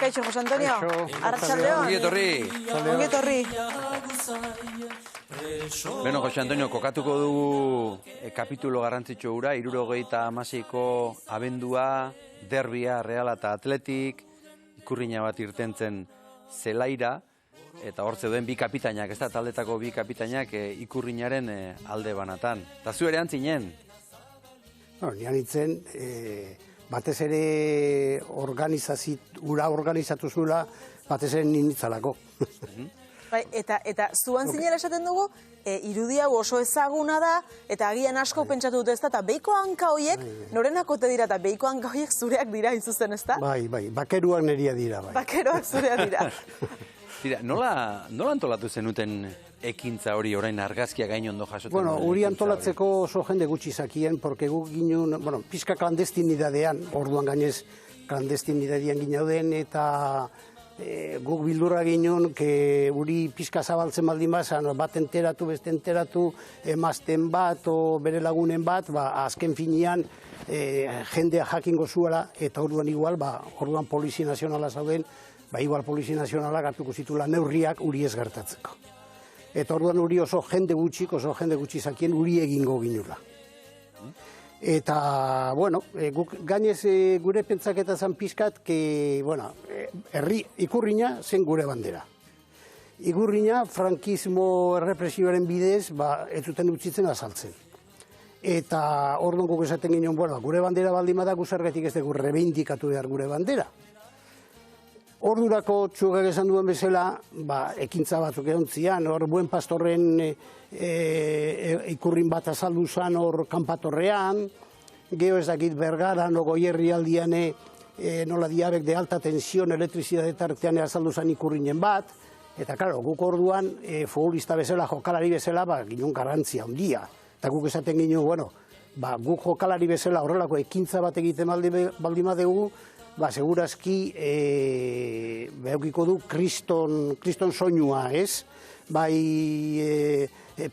Kaixo, Jose Antonio. Arratsaldeon. Ongi etorri. Beno, Jose Antonio, kokatuko dugu kapitulo garrantzitsu hura, 76ko abendua, derbia, Reala eta Atletik, ikurrina bat irtentzen zelaira, eta hor zeuden bi kapitainak, ez da, taldetako bi kapitainak ikurrinaren alde banatan. Eta zu ere antzinen? Nian itzen, batez ere ura organizatu zula, batez ere ninitzalako. Eta zuan zinela esaten dugu, irudia oso ezaguna da, eta agian asko pentsatu dut ez da, eta beiko hanka horiek, norenakote dira, eta beiko hanka horiek zureak dira izuzen, ez da? Bai, bakeruak neria dira, bai. Bakeruak zureak dira. Tira, nola antolatu zenuten ekintza hori orain argazkia gain ondo jasoten? Bueno, hori antolatzeko oso jende gutxi zakien, porque guk ginen, pizka klandestinidadean, orduan gainez klandestinidadean ginauden, eta guk bildurra ginen, uri pizka zabaltzen baldin bazan, bat enteratu, beste enteratu, emazten bat, o bere lagunen bat, azken finean jendea jakingo zuela, eta orduan igual, orduan Polizia Nazionala zauden, igual Polizia Nazionalak hartuko zitula neurriak uri ez gertatzeko. Eta orduan uri oso jende gutxi zakien uri egingo ginula. Eta, bueno, guk gainez gure pentsaketa zan pizkat, herri ikurrina zen gure bandera. Ikurrina frankismo errepresioaren bidez, ez zuten utzitzen azaltzen. Eta orduan guk esaten ginen, gure bandera baldin bada guzargetik ez dugu rebeindikatu behar gure bandera. Ordurako txugak esan duen bezala, ekintza batzuk egon zian, hor Buen Pastorren ikurrin bat azaldu zan hor kanpatorrean, geho ez dakit Bergaran o Goierri aldian nola diabek de alta tensión elektrizidade tartean azaldu zan ikurrinen bat, eta klaro, guk orduan futbolista bezala, jokalari bezala, ginen garantzia handia. Eta guk esaten ginen, guk jokalari bezala horrelako ekintza bat egiten baldin badegu, segurazki behaukiko du kriston soinua, ez? Bai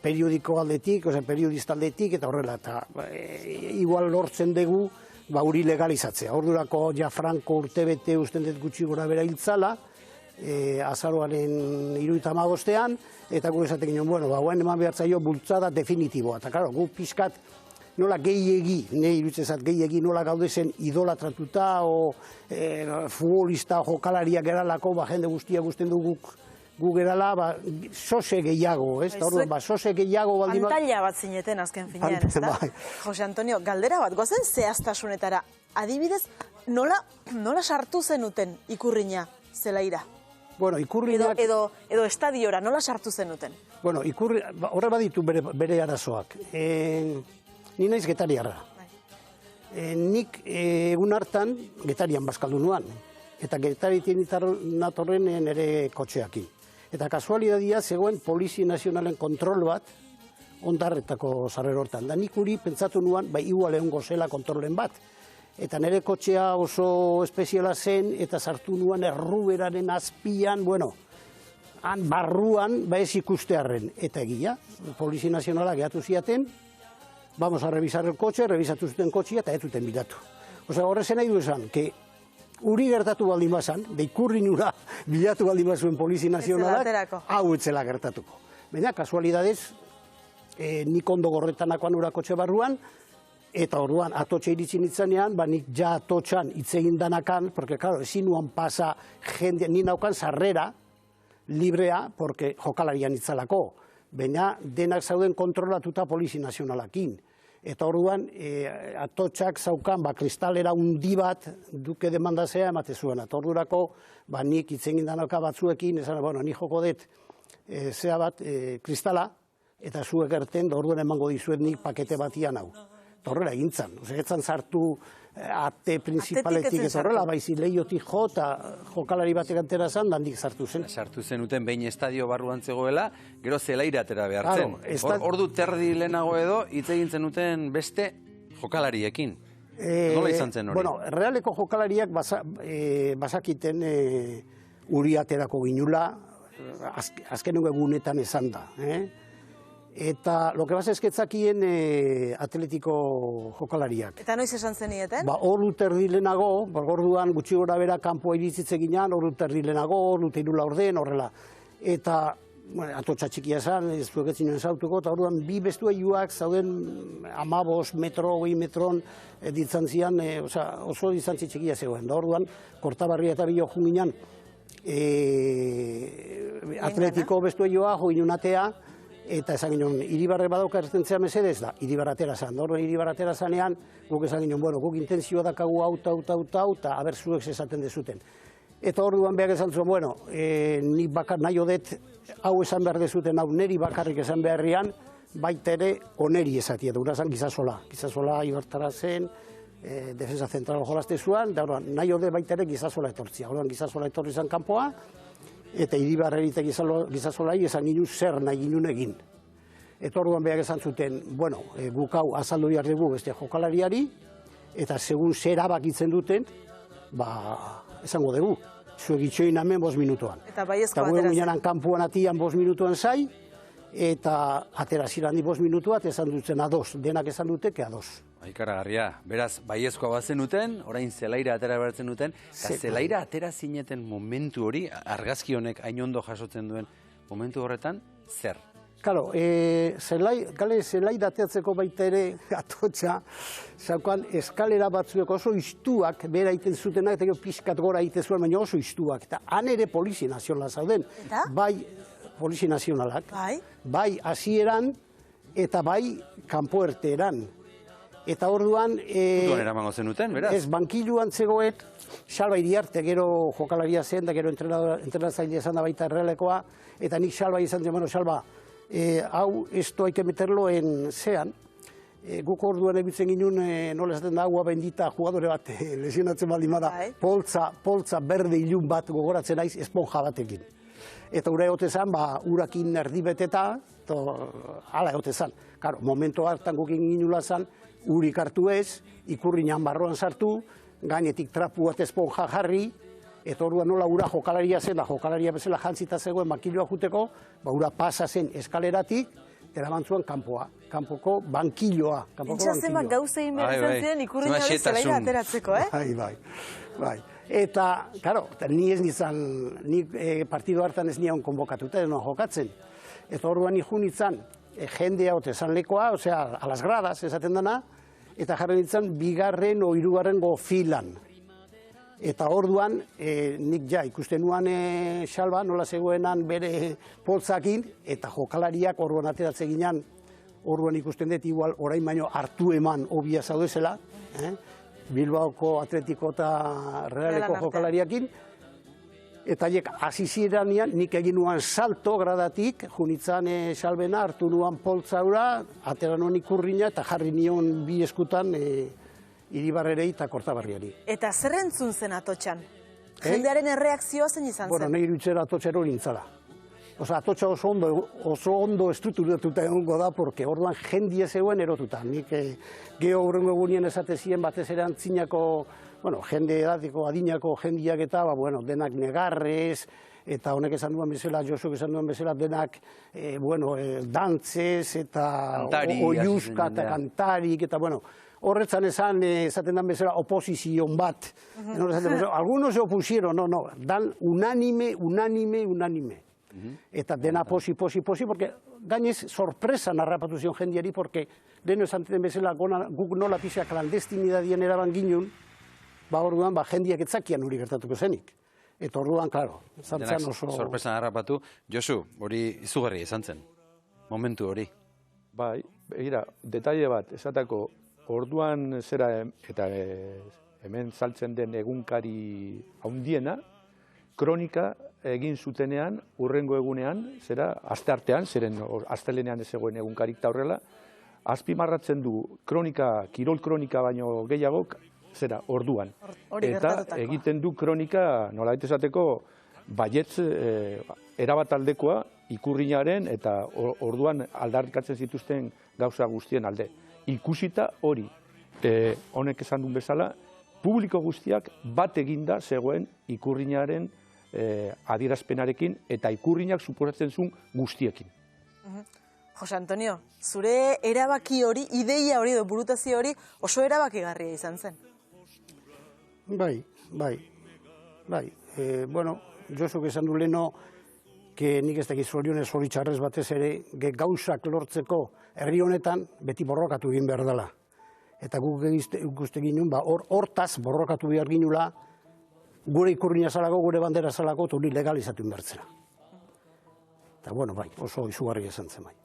periodiko aldetik, periodista aldetik, eta horrela, eta igual lortzen dugu uri legalizatzea. Ordurako ja Franco urtebete usten dut gutxi gora bera hiltzala, azaroaren 75ean, eta gu esaten ginen, guain eman behar zaio bultzada definitiboa. Eta, klaro, gu pizkat nola gehiegi, nahi irutzezat gehiegi nola gaudezen idolatratuta o futbolista jokalariak eralako, jende guztia guztien du guk erala, sose gehiago, ez? Sose gehiago baldin... Pantalla bat zineten azken finean, ez da? Jose Antonio, galdera bat, goazen zehaztasunetara, adibidez, nola sartu zenuten ikurrina zelaira? Ikurrinak... Edo estadiora, nola sartu zenuten? Horre baditu bere arazoak. Ni naiz getariarra. Nik egun hartan getarian bazkaldu nuan. Eta getaritin natorren nire kotxeakin. Eta kasualidadia zegoen Polizia Nazionalen kontrol bat ondarretako zarrer hortan. Da nik uri pentsatu nuan, igual egongo zela kontrolen bat. Eta nire kotxea oso espeziala zen, eta sartu nuan erruberaren azpian, han barruan, ez ikustearren. Eta egia, Polizia Nazionala gehatu ziaten, vamos a revisar el coche, revisatu zuten kotxea eta ez zuten bilatu. Horrezen nahi du esan, uri gertatu baldin bazan, ikurrin ura bilatu baldin bazuen Polizia Nazionalak, hau etzela gertatuko. Baina, kasualidadez, nik ondo gorretanakoan ura kotxe barruan, eta orduan atotxe iritsi nitzanean, nik ja atotxan itzegin danakan, porque, claro, ezin nuan pasa jende, ni naukan sarrera, librea, porque jokalarian itzalako. Baina denak zauden kontrolatuta Polizia Nazionalakin. Eta orduan, atotxak zaukan, kristalera undi bat, duke demandazea emate zuen. Eta ordurako, nik itzengin danaka batzuekin, esan, nik joko dut, zea bat, kristala, eta zuek erten, orduan emango dizuet nik pakete batian hau. Eta horrela egintzan. Egetzan sartu ate principaletik ez horrela, baizi lehiotik jo, eta jokalari batek antera zan, dandik sartu zen. Sartu zenuten behin estadio barruan zegoela, gero zelaira atera behar zen. Ordu terdi lehenago edo, hitz egin zenuten beste jokalariekin. Nola izan zen hori? Realeko jokalariak bazakiten uri aterako ginula, azkeneko egunetan esan da. Eta lo que pasa es que etzakien atletiko jokalariak. Eta noiz esan zenieten? Ordu terdi lehenago, orduan gutxi gora bera kanpoa iritzitze ginean, ordu terdi lehenago, ordu tehiru laurden, horrela. Eta atotxa txikia esan, ez duek etzinen zautuko, eta orduan bi bestueioak zauden 15 metro, 20 metron ditzan zian, oso ditzantzi txikia zegoen. Da orduan, Kortabarria eta Bilo junginan atletiko bestueioa, joinunatea, eta esan ginen, Iribarre badauka ertentzea mesedez da, Iribarra atera zan. Horren Iribarra atera zanean, guk esan ginen, bueno, guk intenzioa dakagu eta aber zuek esaten dezuten. Eta orduan behar esan zuen, bueno, nik bakar nahi odet, hau esan behar dezuten, hau neri bakarrik esan beharrian, baita ere oneri esatia, dura zan Gizasola. Gizasola ibartara zen, defensa zentral jolazte zuan, da orduan, nahi ode baita ere Gizasola etortzia. Orduan Gizasola etorri zan kanpoa, eta Iribarre eta Gizasolai esan ginen zer nahi ginen egin. Eta orduan behar esan zuten, bueno, guk hau azaldu behar dugu beste jokalariari, eta segun zer abakitzen duten, esango dugu, zuek itxoin hemen 5 minutuan. Eta baiezko atera zen. Eta guen kanpuan atian 5 minutuan zai, eta atera zirandi 5 minutuat esan dutzen ados, denak esan duteke ados. Ikaragarria, beraz, baiezkoa bazenuten, orain zelaira atera behartzen duten, eta zelaira atera zineten momentu hori, argazki honek hain ondo jasotzen duen momentu horretan, zer? Kalo, zelai dateatzeko baita ere atotxa, zaukan eskalera batzuek oso iztuak bera iten zutenak, eta pixkat gora ite zuen, baina oso iztuak. Eta han ere Polizia Nazionala zauden, bai Polizia Nazionalak, bai hasieran eta bai kanpo erteeran. Eta orduan... Putuan eramango zenuten, beraz? Ez, bankiluan zegoet, Salba Iriarte, gero jokalaria zen, da gero entrenatzaile esan da baita errealekoa, eta nik Salba izan zen, bueno, Salba, hau esto hay que meterlo en zean, guk orduan ebitzen ginen, nola esaten da, agua bendita jugadore bat, lesionatzen baldin bada, poltza berde ilun bat gogoratzen naiz esponja batekin. Eta ura egote zan, urakin erdibeteta, hala egote zan. Karo, momentu hartan gukin ginula zan, urik hartu ez, ikurriñan barroan sartu, gainetik trapu bat esponja jarri, eta orduan nola ura jokalaria zen, da jokalaria bezala jantzita zegoen makiloa juteko, ura pasa zen eskaleratik, eraman zuen kanpoa, kanpoko bankiloa. Intxazen bat gauzein behar izan ziren ikurriña hori zelaira ateratzeko, Bai. Eta, karo, ni ez nizan, ni partido hartan ez nian konbokatuta, ez noa jokatzen. Eta orduan nijun izan, jendea ote zan lekoa, osea, a las gradas esaten dana, eta jarren ditzen 2. o 3. filan. Eta orduan, nik ikusten nuan Salba, nola zegoenan bere poltzakin, eta jokalariak orduan ateratzen ginen, orduan ikusten dut, igual, orain baino hartu eman obia zaudezela, Bilbaoko Atletiko eta Realeko jokalariakin, eta haiek hasi ziranean, nik egin nuan salto gradatik, junitzan Salbena, hartu nuan poltzaura, atera nuan ikurriña, eta jarri nion bi eskutan Iribarrerei eta Kortabarriari. Eta zer entzun zen atotxan? Jendearen erreakzioa zen izan zen? Bueno, nahi irutzera atotxero nintzala. Osa, atotxa oso ondo estrukturatuta egongo da, porque orduan jendie zegoen erotuta. Nik geho horrengo egunien esatezien batez ere antzinako, bueno, jende edatiko, adinako jendiak eta, denak negarrez, eta honek esan duen bezala, Josuk esan duen bezala, denak, dantzez, eta oiuska, eta kantarik, eta, horretzan esaten dan bezala oposizion bat. Algunos se opusieron, no, dan unánime. Eta dena posi, porque gainez sorpresa narrapatu zion jendiari, porque leheno esan den bezala guk nola pixka klandestinidadien eraban ginen, orduan jendiak etzakian hori gertatuko zenik. Eta orduan, klaro, zantzan oso... Sorpresa narrapatu. Josu, hori izugarri izan zen, momentu hori. Bai, begira, detaile bat, esatako, orduan zera, eta hemen saltzen den egunkari handiena, kronika egin zutenean, urrengo egunean, zera, asteartean, zeren astelenean ez egoen egunkarik eta horrela, azpimarratzen du kronika, kirol kronika baino gehiagok, zera, orduan. Eta egiten du kronika, nola esateko, baietz erabat aldekoa, ikurriñaren eta orduan aldarrikatzen zituzten gauza guztien alde. Ikusita hori, honek esan duen bezala, publiko guztiak bat eginda zegoen ikurriñaren adierazpenarekin eta ikurriñak suposatzen zuen guztiekin. Jose Antonio, zure erabaki hori, ideia hori edo burutazio hori oso erabakigarria izan zen. Bai. Bueno, Josuk esan du leno, nik ez dakit zorionez zoritxarrez batez ere, gauzak lortzeko herri honetan beti borrokatu egin behar dela. Eta guk ikuste ginen, hortaz borrokatu behar ginula, gure ikurriña zalako, gure bandera zalako, eta hori legalizatu inbertzera. Eta, bueno, bai, oso izugarria esan zen bai.